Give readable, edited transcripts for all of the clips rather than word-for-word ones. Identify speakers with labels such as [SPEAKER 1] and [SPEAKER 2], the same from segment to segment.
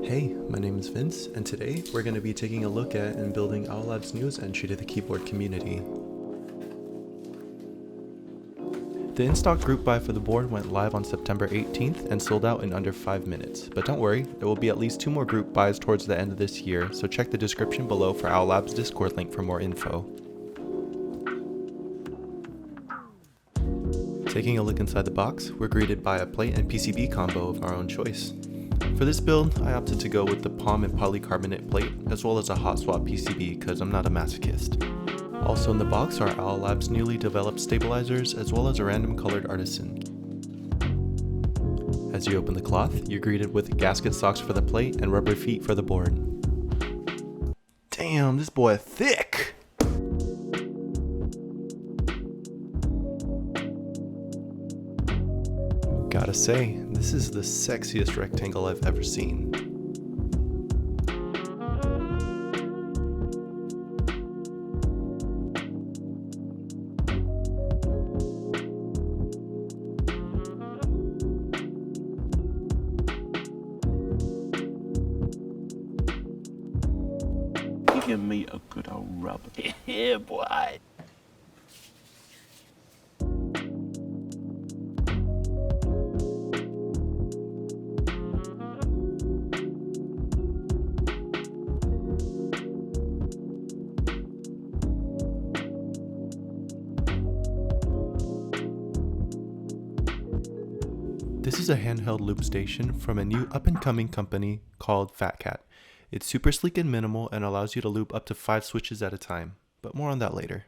[SPEAKER 1] Hey, my name is Vince, and today we're going to be taking a look at and building OwLabs news entry to the keyboard community. The in-stock group buy for the board went live on September 18th and sold out in under 5 minutes, but don't worry, there will be at least 2 more group buys towards the end of this year, so check the description below for OwLabs Discord link for more info. Taking a look inside the box, we're greeted by a plate and PCB combo of our own choice. For this build, I opted to go with the POM and polycarbonate plate, as well as a hot swap PCB because I'm not a masochist. Also in the box are OwLabs' newly developed stabilizers, as well as a random colored artisan. As you open the cloth, you're greeted with gasket socks for the plate and rubber feet for the board. Damn, this boy thick! Gotta say, this is the sexiest rectangle I've ever seen.
[SPEAKER 2] Give me a good old rub. Yeah, boy.
[SPEAKER 1] This is a handheld lube station from a new up-and-coming company called FatCat. It's super sleek and minimal and allows you to lube up to 5 switches at a time, but more on that later.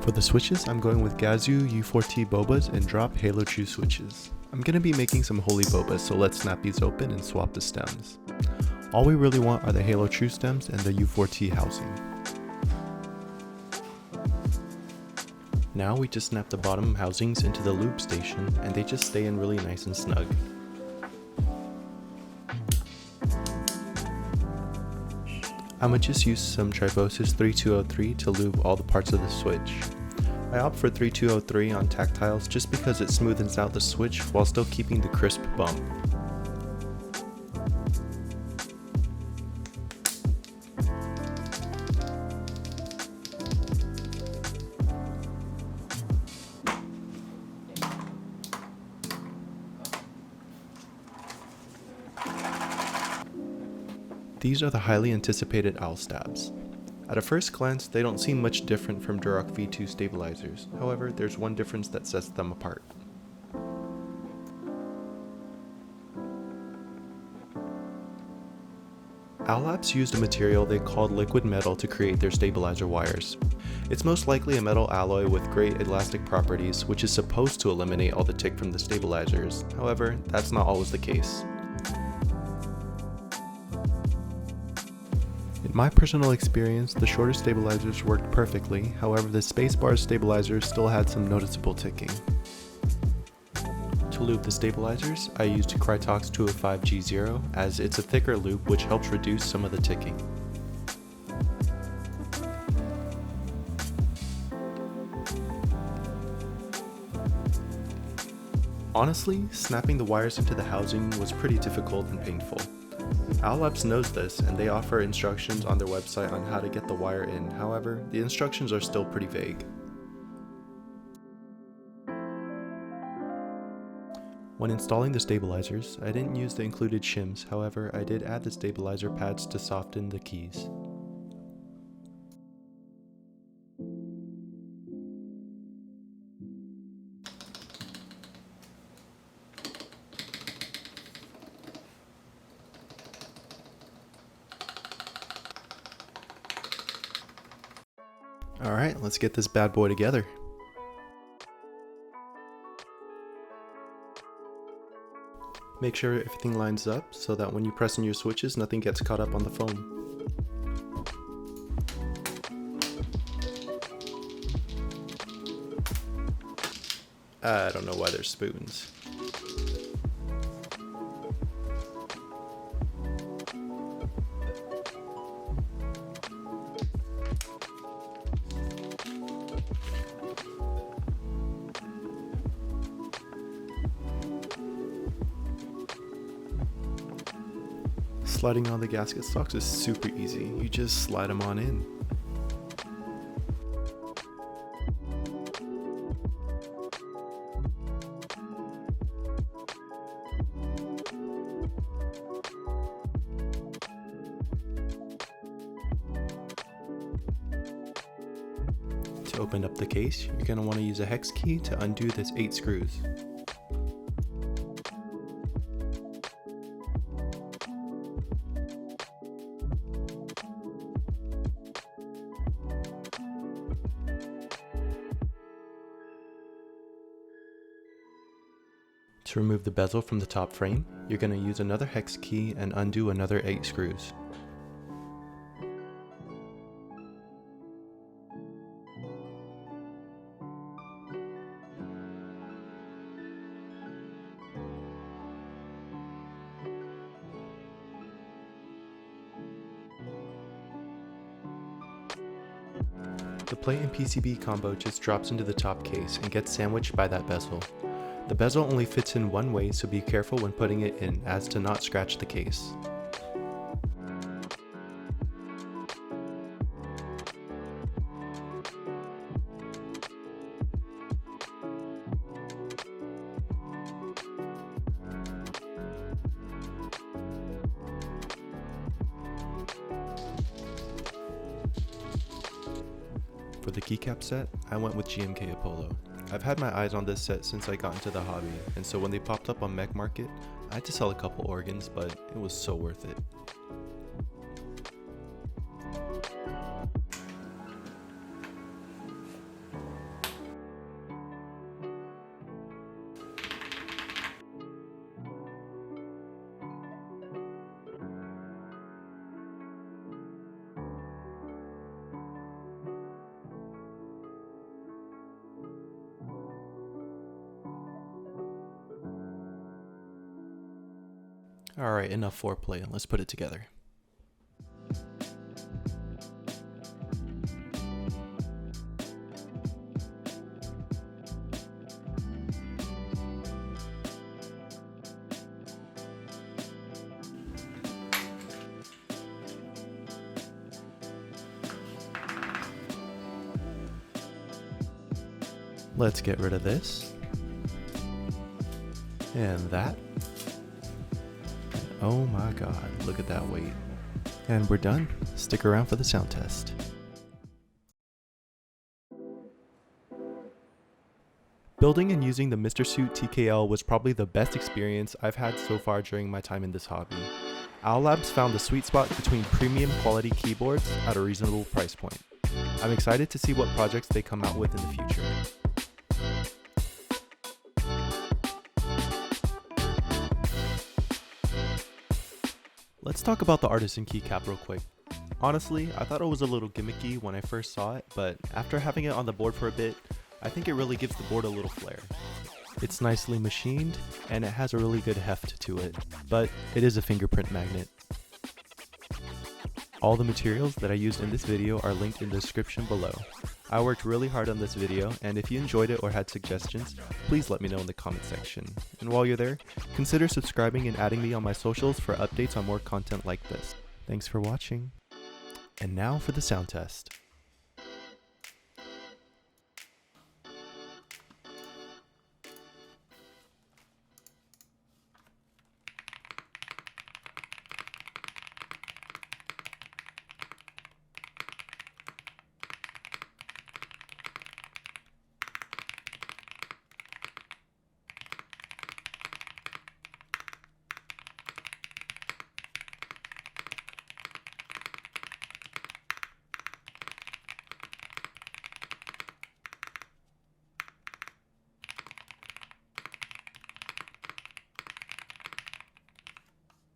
[SPEAKER 1] For the switches, I'm going with Gazoo U4T Bobas and Drop Halo True switches. I'm going to be making some holy Bobas, so let's snap these open and swap the stems. All we really want are the Halo True stems and the U4T housing. Now we just snap the bottom housings into the lube station and they just stay in really nice and snug. I'ma just use some Tribosys 3203 to lube all the parts of the switch. I opt for 3203 on tactiles just because it smoothens out the switch while still keeping the crisp bump. These are the highly anticipated OwlStabs. At a first glance, they don't seem much different from Duroc V2 stabilizers, however, there's one difference that sets them apart. OwLabs used a material they called liquid metal to create their stabilizer wires. It's most likely a metal alloy with great elastic properties, which is supposed to eliminate all the tick from the stabilizers, however, that's not always the case. In my personal experience, the shorter stabilizers worked perfectly, however the spacebar stabilizers still had some noticeable ticking. To lube the stabilizers, I used Krytox 205G0 as it's a thicker lube which helps reduce some of the ticking. Honestly, snapping the wires into the housing was pretty difficult and painful. OwLabs knows this and they offer instructions on their website on how to get the wire in, however, the instructions are still pretty vague. When installing the stabilizers, I didn't use the included shims, however, I did add the stabilizer pads to soften the keys. Alright, let's get this bad boy together. Make sure everything lines up so that when you press in your switches, nothing gets caught up on the foam. I don't know why there's spoons. Sliding on the gasket stocks is super easy. You just slide them on in. To open up the case, you're going to want to use a hex key to undo this 8 screws. To remove the bezel from the top frame, you're going to use another hex key and undo another 8 screws. The plate and PCB combo just drops into the top case and gets sandwiched by that bezel. The bezel only fits in one way, so be careful when putting it in as to not scratch the case. For the keycap set, I went with GMK Apollo. I've had my eyes on this set since I got into the hobby, and so when they popped up on Mech Market, I had to sell a couple organs, but it was so worth it. Alright, enough foreplay, let's put it together. Let's get rid of this. And that. Oh my god, look at that weight. And we're done. Stick around for the sound test. Building and using the Mr.Suit TKL was probably the best experience I've had so far during my time in this hobby. OwLabs found the sweet spot between premium quality keyboards at a reasonable price point. I'm excited to see what projects they come out with in the future. Let's talk about the Artisan keycap real quick. Honestly, I thought it was a little gimmicky when I first saw it, but after having it on the board for a bit, I think it really gives the board a little flair. It's nicely machined, and it has a really good heft to it, but it is a fingerprint magnet. All the materials that I used in this video are linked in the description below. I worked really hard on this video, and if you enjoyed it or had suggestions, please let me know in the comment section. And while you're there, consider subscribing and adding me on my socials for updates on more content like this. Thanks for watching. And now for the sound test.